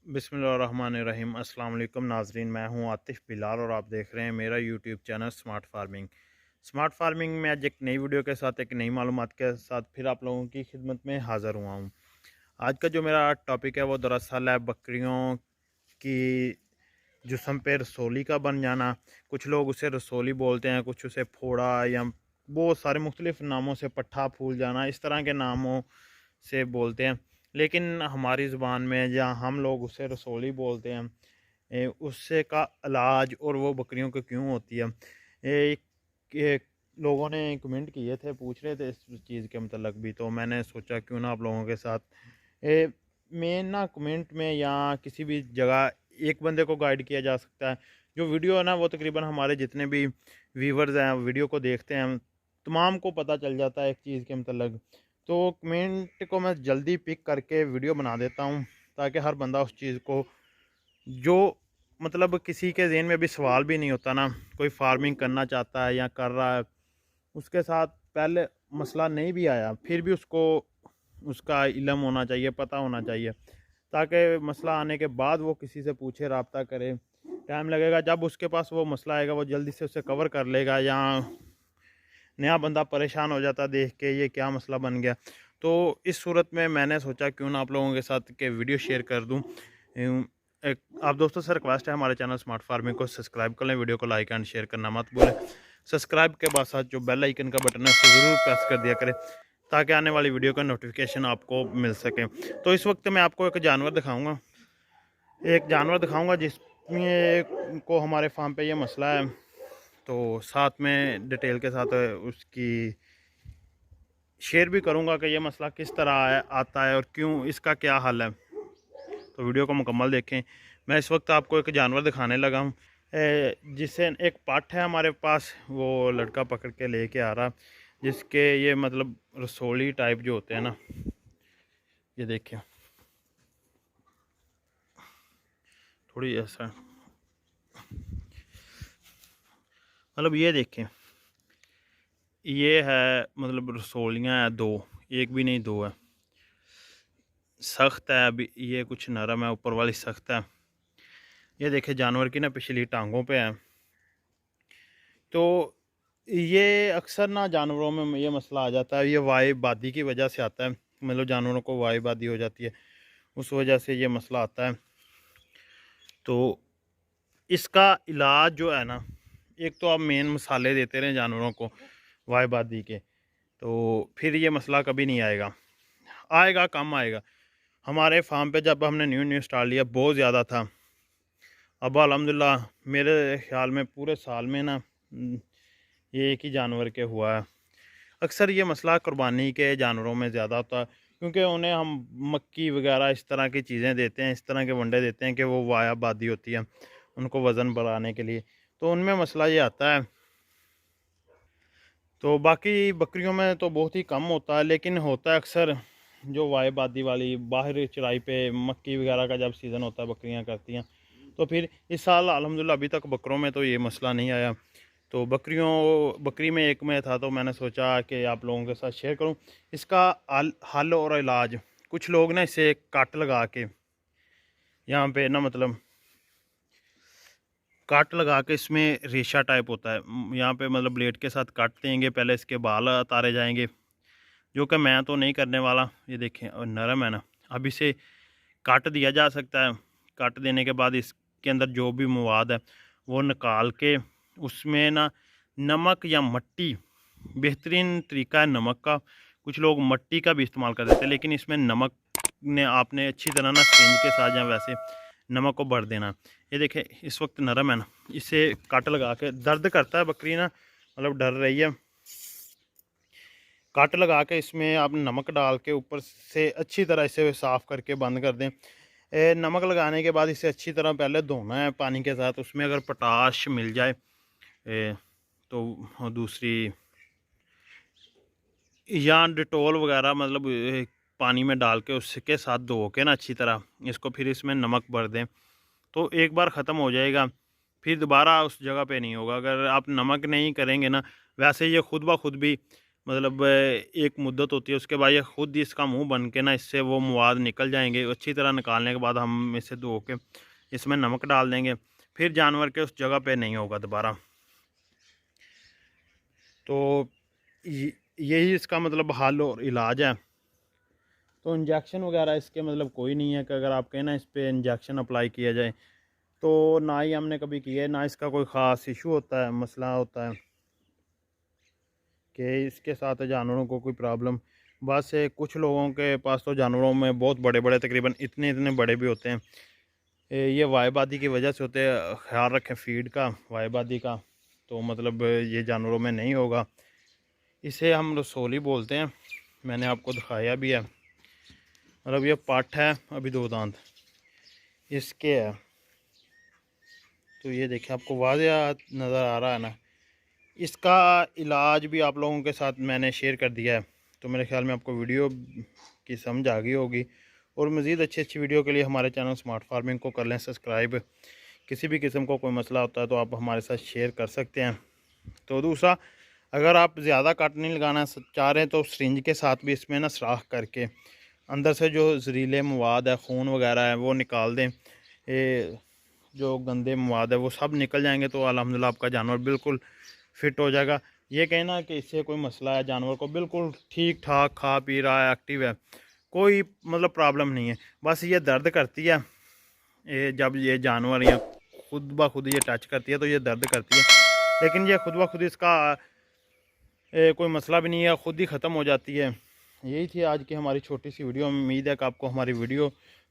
बिस्मिल्लाहिर्रहमानिर्रहीम। अस्सलाम वालेकुम नाजरीन, मैं हूं आतिफ बिलाल और आप देख रहे हैं मेरा YouTube channel smart farming. Smart farming में आज एक नई वीडियो के साथ, एक नई मालूमात के साथ फिर आप लोगों की खिदमत में हाज़िर हुआ हूं। आज का जो मेरा टॉपिक है वो दरअसल है बकरियों की जिस्म पे रसोली का बन जाना। कुछ लोग उसे रसोली बोलते हैं, कुछ उसे फोड़ा या बहुत सारे मुख्तलिफ नामों से, पट्ठा फूल जाना, इस तरह के नामों से बोलते हैं। लेकिन हमारी ज़ुबान में जहाँ हम लोग उसे रसोली बोलते हैं, उससे का इलाज और वो बकरियों को क्यों होती है। एक लोगों ने कमेंट किए थे, पूछ रहे थे इस चीज़ के मतलब भी, तो मैंने सोचा क्यों ना आप लोगों के साथ मेन ना कमेंट में या किसी भी जगह एक बंदे को गाइड किया जा सकता है। जो वीडियो है ना वो तकरीबन हमारे जितने भी व्यूवर्स हैं वीडियो को देखते हैं तमाम को पता चल जाता है एक चीज़ के मतलब। तो कमेंट को मैं जल्दी पिक करके वीडियो बना देता हूँ ताकि हर बंदा उस चीज़ को, जो मतलब किसी के ज़हन में भी सवाल भी नहीं होता ना, कोई फार्मिंग करना चाहता है या कर रहा है, उसके साथ पहले मसला नहीं भी आया फिर भी उसको उसका इल्म होना चाहिए, पता होना चाहिए, ताकि मसला आने के बाद वो किसी से पूछे, रब्ता करे। टाइम लगेगा, जब उसके पास वो मसला आएगा वो जल्दी से उसे कवर कर लेगा, या नया बंदा परेशान हो जाता देख के ये क्या मसला बन गया। तो इस सूरत में मैंने सोचा क्यों ना आप लोगों के साथ के वीडियो शेयर कर दूं। एक आप दोस्तों से रिक्वेस्ट है, हमारे चैनल स्मार्ट फार्मिंग को सब्सक्राइब कर लें, वीडियो को लाइक एंड शेयर करना मत भूलें। सब्सक्राइब के बाद साथ जो बेल आइकन का बटन है उसे ज़रूर प्रेस कर दिया करें ताकि आने वाली वीडियो का नोटिफिकेशन आपको मिल सके। तो इस वक्त मैं आपको एक जानवर दिखाऊंगा, जिसमें को हमारे फार्म पे ये मसला है, तो साथ में डिटेल के साथ उसकी शेयर भी करूंगा कि ये मसला किस तरह आता है और क्यों, इसका क्या हल है। तो वीडियो को मुकम्मल देखें। मैं इस वक्त आपको एक जानवर दिखाने लगा हूँ, जिसे एक पाठ है हमारे पास, वो लड़का पकड़ के लेके आ रहा, जिसके ये मतलब रसोली टाइप जो होते हैं ना, ये देखिए थोड़ी ऐसा, मतलब ये देखें, ये है मतलब रसोलियाँ हैं दो, एक भी नहीं दो है। सख्त है, अभी ये कुछ नरम है, ऊपर वाली सख्त है। ये देखे जानवर की ना पिछली टांगों पे है। तो ये अक्सर ना जानवरों में ये मसला आ जाता है, ये वायुबादी की वजह से आता है, मतलब जानवरों को वायुबादी हो जाती है, उस वजह से ये मसला आता है। तो इसका इलाज जो है ना, एक तो आप मेन मसाले देते रहें जानवरों को वायुबादी के, तो फिर ये मसला कभी नहीं आएगा, आएगा कम आएगा। हमारे फार्म पे जब हमने न्यू न्यू स्टार्ट लिया बहुत ज़्यादा था, अब अल्हम्दुलिल्लाह मेरे ख्याल में पूरे साल में ना ये एक ही जानवर के हुआ है। अक्सर ये मसला कुर्बानी के जानवरों में ज़्यादा होता है, क्योंकि उन्हें हम मक्की वगैरह इस तरह की चीज़ें देते हैं, इस तरह के वंडे देते हैं कि वो वायाबादी होती है उनको वज़न बढ़ाने के लिए, तो उनमें मसला ये आता है। तो बाकी बकरियों में तो बहुत ही कम होता है, लेकिन होता है अक्सर जो वायुबादी वाली बाहर चराई पे मक्की वगैरह का जब सीज़न होता है बकरियां करती हैं। तो फिर इस साल अल्हम्दुलिल्लाह अभी तक बकरों में तो ये मसला नहीं आया। तो बकरी में एक में था, तो मैंने सोचा कि आप लोगों के साथ शेयर करूं इसका हल और इलाज। कुछ लोग ना इसे कट लगा के यहाँ पे ना, मतलब कट लगा के, इसमें रेशा टाइप होता है यहाँ पे, मतलब ब्लेड के साथ काट देंगे, पहले इसके बाल उतारे जाएंगे, जो कि मैं तो नहीं करने वाला। ये देखें और नरम है ना, अब इसे काट दिया जा सकता है। काट देने के बाद इसके अंदर जो भी मवाद है वो निकाल के उसमें ना नमक या मट्टी, बेहतरीन तरीका है नमक का, कुछ लोग मट्टी का भी इस्तेमाल कर देते हैं, लेकिन इसमें नमक ने आपने अच्छी तरह ना स्पंज के साथ या वैसे नमक को भर देना। ये देखें इस वक्त नरम है ना, इसे कट लगा के, दर्द करता है बकरी ना, मतलब डर रही है, कट लगा के इसमें आप नमक डाल के ऊपर से अच्छी तरह इसे साफ़ करके बंद कर दें। नमक लगाने के बाद इसे अच्छी तरह पहले धोना है पानी के साथ, उसमें अगर पोटाश मिल जाए तो दूसरी, या डिटोल वगैरह, मतलब पानी में डाल के उसके साथ धो के ना अच्छी तरह इसको, फिर इसमें नमक भर दें तो एक बार ख़त्म हो जाएगा, फिर दोबारा उस जगह पे नहीं होगा। अगर आप नमक नहीं करेंगे ना, वैसे ये खुद ब खुद भी मतलब एक मुद्दत होती है, उसके बाद ये खुद ही इसका मुंह बन के ना इससे वो मवाद निकल जाएंगे। अच्छी तरह निकालने के बाद हम इसे धो के इसमें नमक डाल देंगे, फिर जानवर के उस जगह पे नहीं होगा दोबारा। तो यही इसका मतलब हल और इलाज है। तो इंजेक्शन वगैरह इसके मतलब कोई नहीं है कि अगर आप कहें ना इस पर इंजेक्शन अप्लाई किया जाए, तो ना ही हमने कभी किया है, ना इसका कोई ख़ास इशू होता है, मसला होता है कि इसके साथ जानवरों को कोई प्रॉब्लम। बस कुछ लोगों के पास तो जानवरों में बहुत बड़े बड़े, तकरीबन इतने इतने बड़े भी होते हैं। ये वायुबादी की वजह से होते हैं। ख्याल रखें फीड का, वायुबादी का, तो मतलब ये जानवरों में नहीं होगा। इसे हम रसोली बोलते हैं, मैंने आपको दिखाया भी है। मतलब ये पाठ है, अभी 2 दांत इसके है। तो ये देखिए आपको वाज़ेह नज़र आ रहा है ना। इसका इलाज भी आप लोगों के साथ मैंने शेयर कर दिया है, तो मेरे ख्याल में आपको वीडियो की समझ आ गई होगी। और मज़ीद अच्छी अच्छी वीडियो के लिए हमारे चैनल स्मार्ट फार्मिंग को कर लें सब्सक्राइब। किसी भी किस्म का कोई मसला होता है तो आप हमारे साथ शेयर कर सकते हैं। तो दूसरा, अगर आप ज़्यादा कट नहीं लगाना चाह रहे हैं तो सिरिंज के साथ भी इसमें ना सुराख करके अंदर से जो जहरीले मवाद है, खून वगैरह है, वो निकाल दें। ये जो गंदे मवाद है वो सब निकल जाएंगे, तो अल्हम्दुलिल्लाह आपका जानवर बिल्कुल फिट हो जाएगा। ये कहना कि इससे कोई मसला है, जानवर को बिल्कुल ठीक ठाक खा पी रहा है, एक्टिव है, कोई मतलब प्रॉब्लम नहीं है। बस ये दर्द करती है, ये जब ये जानवर या खुद ब खुद ये टच करती है तो ये दर्द करती है, लेकिन ये खुद ब खुद इसका कोई मसला भी नहीं है, ख़ुद ही ख़त्म हो जाती है। यही थी आज की हमारी छोटी सी वीडियो। उम्मीद है कि आपको हमारी वीडियो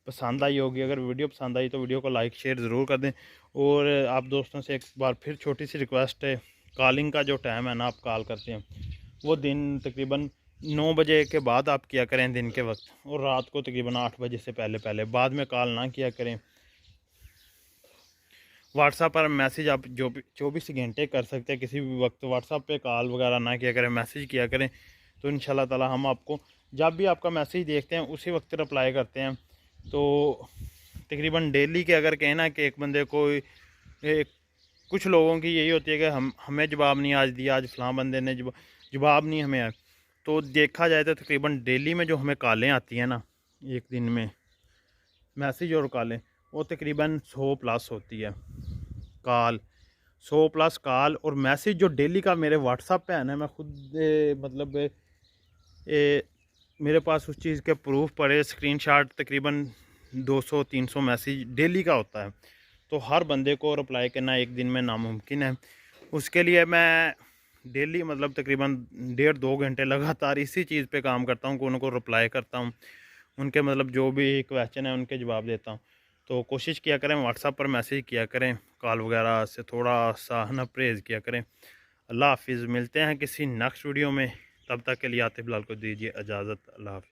पसंद आई होगी। अगर वीडियो पसंद आई तो वीडियो को लाइक शेयर ज़रूर कर दें। और आप दोस्तों से एक बार फिर छोटी सी रिक्वेस्ट है, कॉलिंग का जो टाइम है ना, आप कॉल करते हैं वो दिन तकरीबन 9 बजे के बाद आप किया करें दिन के वक्त, और रात को तकरीबन 8 बजे से पहले पहले, बाद में कॉल ना किया करें। व्हाट्सएप पर मैसेज आप जो 24 घंटे कर सकते हैं, किसी भी वक्त व्हाट्सएप पे कॉल वगैरह ना किया करें, मैसेज किया करें। तो इंशाल्लाह ताला हम आपको जब भी आपका मैसेज देखते हैं उसी वक्त रिप्लाई करते हैं। तो तकरीबन डेली के अगर कहना कि एक बंदे को कुछ लोगों की यही होती है कि हमें जवाब नहीं आज दिया, आज फ़लाँ बंदे ने जवाब नहीं हमें आया। तो देखा जाए तो तकरीबन डेली में जो हमें कॉलें आती हैं ना, एक दिन में मैसेज और कॉलें, वो तकरीबन 100 प्लस होती है कॉल। 100 प्लस कॉल और मैसेज जो डेली का मेरे व्हाट्सएप पे है ना, मैं खुद मतलब मेरे पास उस चीज़ के प्रूफ पड़े, स्क्रीनशॉट, तकरीबन 200-300 मैसेज डेली का होता है। तो हर बंदे को रिप्लाई करना एक दिन में नामुमकिन है। उसके लिए मैं डेली मतलब तकरीबन 1.5-2 घंटे लगातार इसी चीज़ पे काम करता हूँ कि उनको रिप्लाई करता हूँ, उनके मतलब जो भी क्वेश्चन है उनके जवाब देता हूँ। तो कोशिश किया करें व्हाट्सएप पर मैसेज किया करें, कॉल वगैरह से थोड़ा सा ना परहेज़ किया करें। अल्लाह हाफ़िज़, मिलते हैं किसी नेक्स्ट वीडियो में, तब तक के लिए आतिफ़ बिलाल को दीजिए इजाज़त। अल्लाह हाफ़िज़।